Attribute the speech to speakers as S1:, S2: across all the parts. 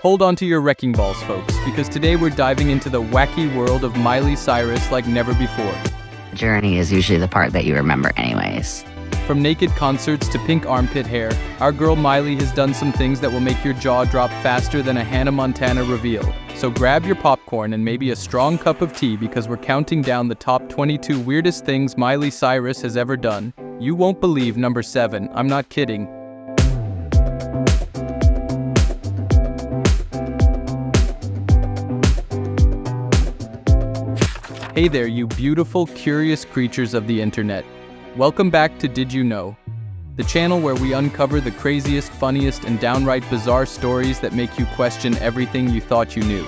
S1: Hold on to your wrecking balls, folks, because today we're diving into the wacky world of Miley Cyrus like never before.
S2: Journey is usually the part that you remember anyways.
S1: From naked concerts to pink armpit hair, our girl Miley has done some things that will make your jaw drop faster than a Hannah Montana reveal. So grab your popcorn and maybe a strong cup of tea because we're counting down the top 22 weirdest things Miley Cyrus has ever done. You won't believe number 7, I'm not kidding. Hey there, you beautiful, curious creatures of the internet. Welcome back to Did You Know? The channel where we uncover the craziest, funniest, and downright bizarre stories that make you question everything you thought you knew.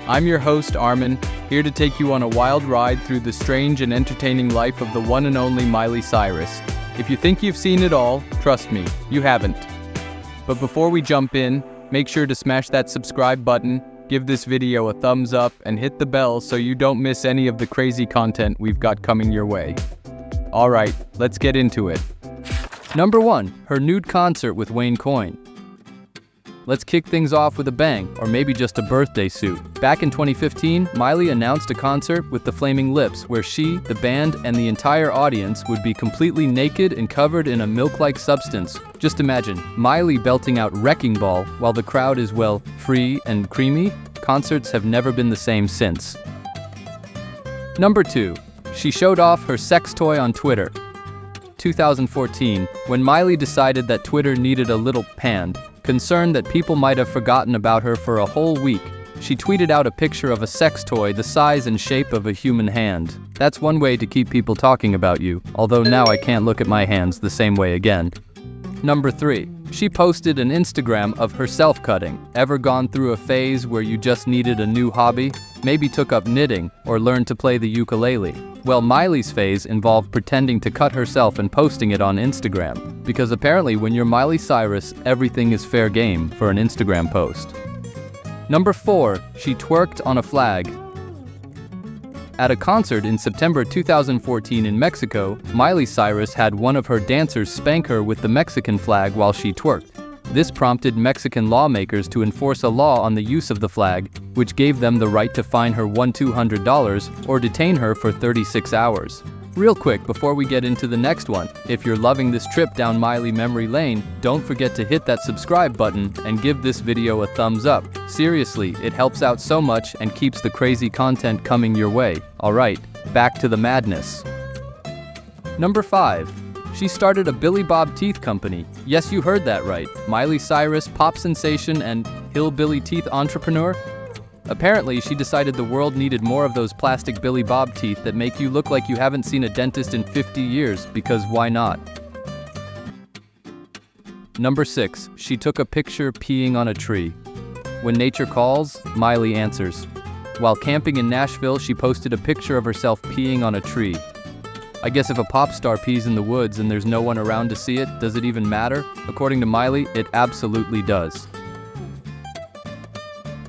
S1: I'm your host, Armin, here to take you on a wild ride through the strange and entertaining life of the one and only Miley Cyrus. If you think you've seen it all, trust me, you haven't. But before we jump in, make sure to smash that subscribe button, give this video a thumbs up, and hit the bell so you don't miss any of the crazy content we've got coming your way. Alright, let's get into it. Number 1, her nude concert with Wayne Coyne. Let's kick things off with a bang, or maybe just a birthday suit. Back in 2015, Miley announced a concert with the Flaming Lips, where she, the band, and the entire audience would be completely naked and covered in a milk-like substance. Just imagine, Miley belting out Wrecking Ball while the crowd is, well, free and creamy. Concerts have never been the same since. Number 2, she showed off her sex toy on Twitter. 2014, when Miley decided that Twitter needed a little pand, concerned that people might have forgotten about her for a whole week, she tweeted out a picture of a sex toy the size and shape of a human hand. That's one way to keep people talking about you, although now I can't look at my hands the same way again. Number 3, she posted an Instagram of herself cutting. Ever gone through a phase where you just needed a new hobby? Maybe took up knitting or learned to play the ukulele? Well, Miley's phase involved pretending to cut herself and posting it on Instagram. Because apparently when you're Miley Cyrus, everything is fair game for an Instagram post. Number 4, she twerked on a flag. At a concert in September 2014 in Mexico, Miley Cyrus had one of her dancers spank her with the Mexican flag while she twerked. This prompted Mexican lawmakers to enforce a law on the use of the flag, which gave them the right to fine her $200 or detain her for 36 hours. Real quick before we get into the next one, if you're loving this trip down Miley memory lane, don't forget to hit that subscribe button and give this video a thumbs up. Seriously, it helps out so much and keeps the crazy content coming your way. Alright, back to the madness. Number 5. She started a Billy Bob teeth company. Yes, you heard that right. Miley Cyrus, pop sensation and hillbilly teeth entrepreneur? Apparently, she decided the world needed more of those plastic Billy Bob teeth that make you look like you haven't seen a dentist in 50 years, because why not? Number 6, she took a picture peeing on a tree. When nature calls, Miley answers. While camping in Nashville, she posted a picture of herself peeing on a tree. I guess if a pop star pees in the woods and there's no one around to see it, does it even matter? According to Miley, it absolutely does.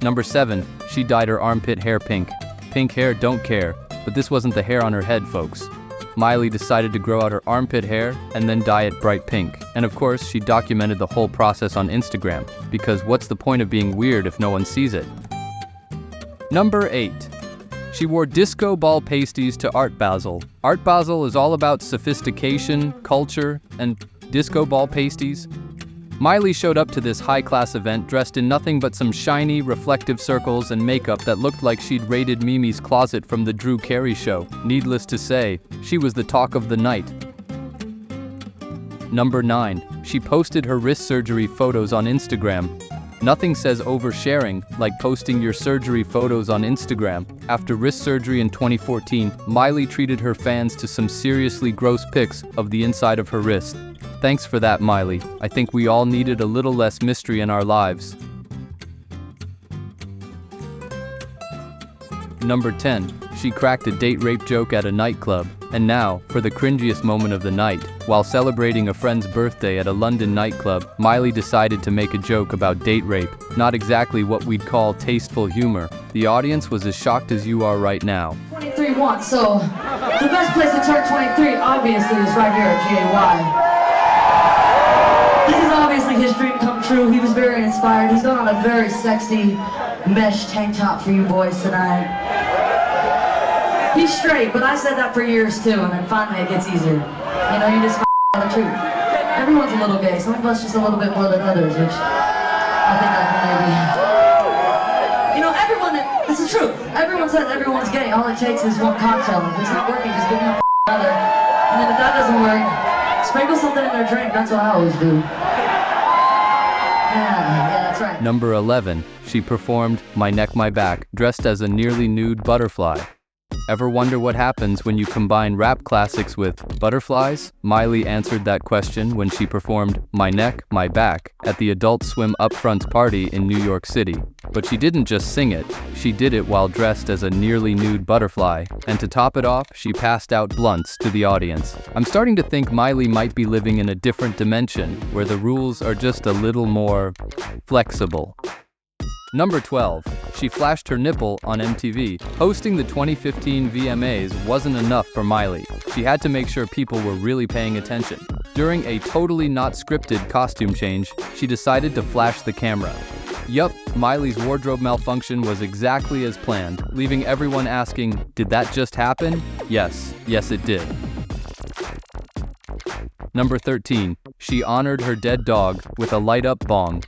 S1: Number 7, she dyed her armpit hair pink. Pink hair don't care, but this wasn't the hair on her head, folks. Miley decided to grow out her armpit hair and then dye it bright pink. And of course, she documented the whole process on Instagram, because what's the point of being weird if no one sees it? Number 8. She wore disco ball pasties to Art Basel. Art Basel is all about sophistication, culture, and disco ball pasties. Miley showed up to this high-class event dressed in nothing but some shiny, reflective circles and makeup that looked like she'd raided Mimi's closet from the Drew Carey show. Needless to say, she was the talk of the night. Number 9. She posted her wrist surgery photos on Instagram. Nothing says oversharing like posting your surgery photos on Instagram. After wrist surgery in 2014, Miley treated her fans to some seriously gross pics of the inside of her wrist. Thanks for that, Miley. I think we all needed a little less mystery in our lives. Number 10. She cracked a date rape joke at a nightclub. And now, for the cringiest moment of the night. While celebrating a friend's birthday at a London nightclub, Miley decided to make a joke about date rape. Not exactly what we'd call tasteful humor. The audience was as shocked as you are right now.
S3: 23 once, so the best place to turn 23 obviously is right here at GAY. This is obviously his dream come true. He was very inspired. He's got on a very sexy mesh tank top for you boys tonight. He's straight, but I said that for years too, and then finally it gets easier. You know, you just find the truth. Everyone's a little gay. Some of us just a little bit more than others, which I think I can maybe. You know, everyone, it's the truth. Everyone says everyone's gay. All it takes is one cocktail. If it's not working, just give them another. And then if that doesn't work, sprinkle something in their drink. That's what I always do. Yeah, that's right.
S1: Number 11. She performed My Neck, My Back, dressed as a nearly nude butterfly. Ever wonder what happens when you combine rap classics with butterflies? Miley answered that question when she performed My Neck, My Back at the Adult Swim Upfront party in New York City. But she didn't just sing it, she did it while dressed as a nearly nude butterfly. And to top it off, she passed out blunts to the audience. I'm starting to think Miley might be living in a different dimension, where the rules are just a little more flexible. Number 12. She flashed her nipple on MTV. Hosting the 2015 VMAs wasn't enough for Miley. She had to make sure people were really paying attention. During a totally not scripted costume change, she decided to flash the camera. Yup, Miley's wardrobe malfunction was exactly as planned, leaving everyone asking, did that just happen? Yes it did. Number 13. She honored her dead dog with a light-up bong.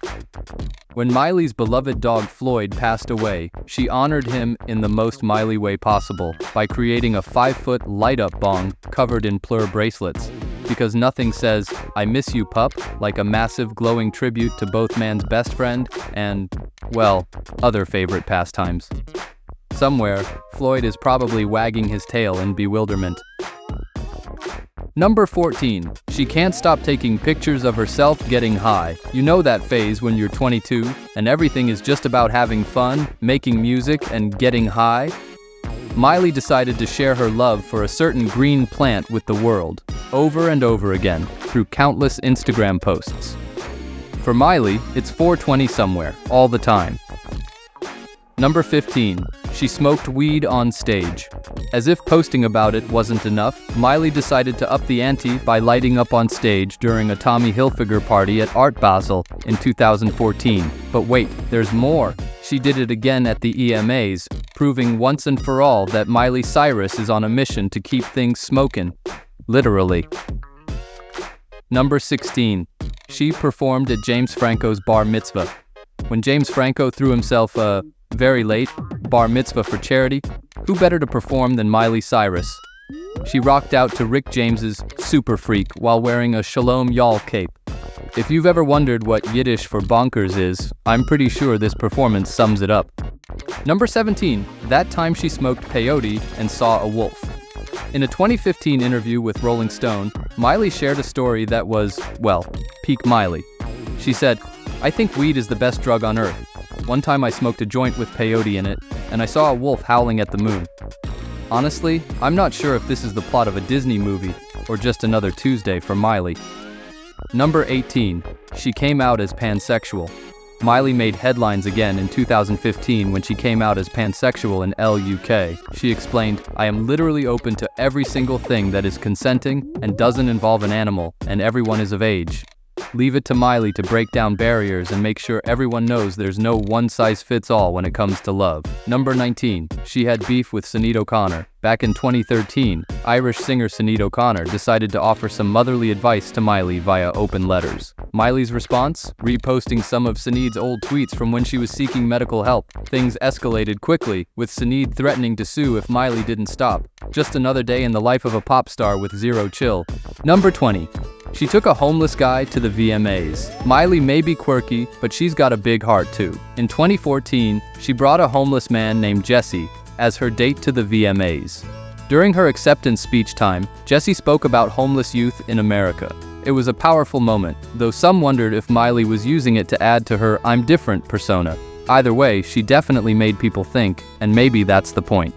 S1: When Miley's beloved dog Floyd passed away, she honored him in the most Miley way possible by creating a 5-foot light-up bong covered in plur bracelets. Because nothing says, I miss you pup, like a massive glowing tribute to both man's best friend and, well, other favorite pastimes. Somewhere, Floyd is probably wagging his tail in bewilderment. Number 14. She can't stop taking pictures of herself getting high. You know that phase when you're 22 and everything is just about having fun, making music, and getting high? Miley decided to share her love for a certain green plant with the world, over and over again, through countless Instagram posts. For Miley, it's 420 somewhere, all the time. Number 15. She smoked weed on stage. As if posting about it wasn't enough, Miley decided to up the ante by lighting up on stage during a Tommy Hilfiger party at Art Basel in 2014. But wait, there's more. She did it again at the VMAs, proving once and for all that Miley Cyrus is on a mission to keep things smoking. Literally. Number 16. She performed at James Franco's bar mitzvah. When James Franco threw himself a very late bar mitzvah for charity, who better to perform than Miley Cyrus? She rocked out to Rick James's Super Freak while wearing a Shalom Y'all cape. If you've ever wondered what Yiddish for bonkers is, I'm pretty sure this performance sums it up. Number 17. That time she smoked peyote and saw a wolf. In a 2015 interview with Rolling Stone, Miley shared a story that was, well, peak Miley. She said, I think weed is the best drug on earth. One time I smoked a joint with peyote in it, and I saw a wolf howling at the moon. Honestly, I'm not sure if this is the plot of a Disney movie, or just another Tuesday for Miley. Number 18. She came out as pansexual. Miley made headlines again in 2015 when she came out as pansexual in LUK. She explained, I am literally open to every single thing that is consenting and doesn't involve an animal, and everyone is of age. Leave it to Miley to break down barriers and make sure everyone knows there's no one-size-fits-all when it comes to love. Number 19. She had beef with Sinead O'Connor. Back in 2013, Irish singer Sinead O'Connor decided to offer some motherly advice to Miley via open letters. Miley's response? Reposting some of Sinead's old tweets from when she was seeking medical help. Things escalated quickly, with Sinead threatening to sue if Miley didn't stop. Just another day in the life of a pop star with zero chill. Number 20. She took a homeless guy to the VMAs. Miley may be quirky, but she's got a big heart too. In 2014, she brought a homeless man named Jesse as her date to the VMAs. During her acceptance speech time, Jesse spoke about homeless youth in America. It was a powerful moment, though some wondered if Miley was using it to add to her I'm different persona. Either way, she definitely made people think, and maybe that's the point.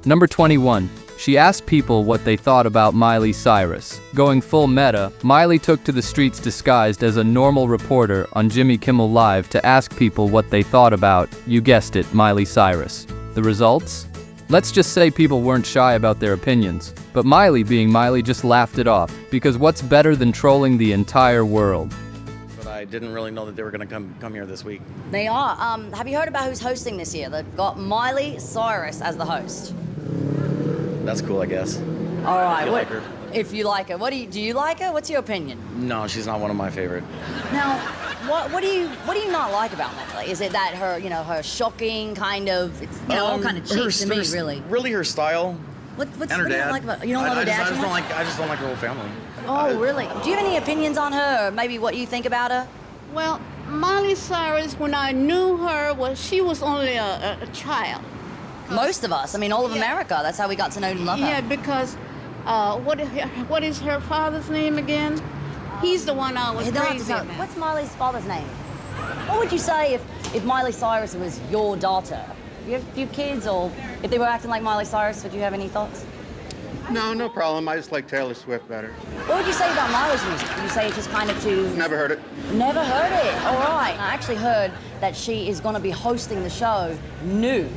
S1: Number 21. She asked people what they thought about Miley Cyrus. Going full meta, Miley took to the streets disguised as a normal reporter on Jimmy Kimmel Live to ask people what they thought about, you guessed it, Miley Cyrus. The results? Let's just say people weren't shy about their opinions. But Miley, being Miley, just laughed it off. Because what's better than trolling the entire world?
S4: But I didn't really know that they were going to come here this week.
S5: They are. Have you heard about who's hosting this year? They've got Miley Cyrus as the host.
S4: That's cool, I guess.
S5: All right.
S4: If you like her.
S5: If you like her, do you like her? What's your opinion?
S4: No, she's not one of my favorite.
S5: Now, what do you not like about Miley? Is it that her shocking kind of, it's all kind of cheap to me, really.
S4: Really, her style.
S5: What
S4: And her
S5: do you
S4: dad.
S5: not like about? You don't love her dad?
S4: I just don't like her whole family.
S5: Oh, really? Do you have any opinions on her, or maybe what you think about her?
S6: Well, Miley Cyrus, when I knew her, she was only a child.
S5: Most of us. I mean, all of America. That's how we got to know and love her.
S6: Yeah, because what is her father's name again? He's the one I was
S5: You don't have to
S6: crazy
S5: tell-
S6: about.
S5: What's Miley's father's name? What would you say if Miley Cyrus was your daughter? Do you have kids, or if they were acting like Miley Cyrus, would you have any thoughts?
S7: No problem. I just like Taylor Swift better.
S5: What would you say about Miley's music? Would you say it's just kind of too...
S7: Never heard it.
S5: Never heard it. All right. I actually heard that she is going to be hosting the show Nude.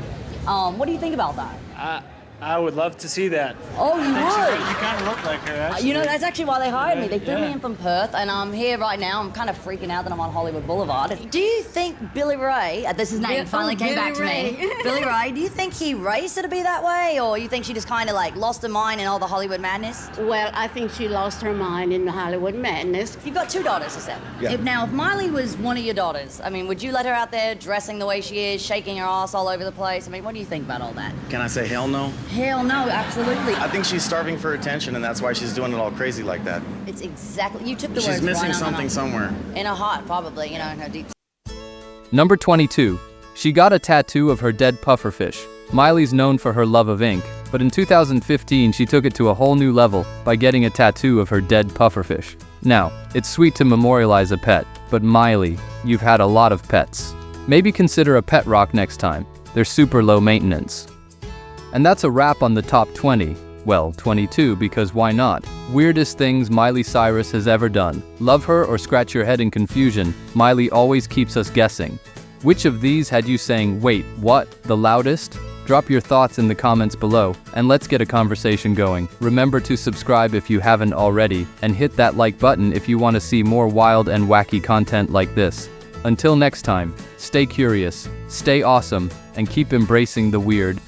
S5: What do you think about that?
S8: I would love to see that.
S5: Oh, you would?
S8: You kind of look like her, actually.
S5: You know, that's actually why they hired me. They flew me in from Perth, and I'm here right now. I'm kind of freaking out that I'm on Hollywood Boulevard. Do you think Billy Ray, that's his name, finally came back to me. Billy Ray, do you think he raised her to be that way, or you think she just kind of like lost her mind in all the Hollywood madness?
S6: Well, I think she lost her mind in the Hollywood madness.
S5: You've got two daughters, you said.
S4: Yeah.
S5: If Miley was one of your daughters, I mean, would you let her out there dressing the way she is, shaking her ass all over the place? I mean, what do you think about all that?
S4: Can I say hell no?
S5: Hell no, absolutely.
S4: I think she's starving for attention, and that's why she's doing it all crazy like that.
S5: It's exactly, you took the words
S4: She's missing
S5: right on the
S4: something
S5: nose.
S4: somewhere.
S5: In her heart, probably, in her deep.
S1: Number 22. She got a tattoo of her dead pufferfish. Miley's known for her love of ink, but in 2015 she took it to a whole new level by getting a tattoo of her dead pufferfish. Now, it's sweet to memorialize a pet, but Miley, you've had a lot of pets. Maybe consider a pet rock next time. They're super low maintenance. And that's a wrap on the top 20. Well, 22, because why not? Weirdest things Miley Cyrus has ever done. Love her or scratch your head in confusion, Miley always keeps us guessing. Which of these had you saying, wait, what, the loudest? Drop your thoughts in the comments below, and let's get a conversation going. Remember to subscribe if you haven't already, and hit that like button if you want to see more wild and wacky content like this. Until next time, stay curious, stay awesome, and keep embracing the weird.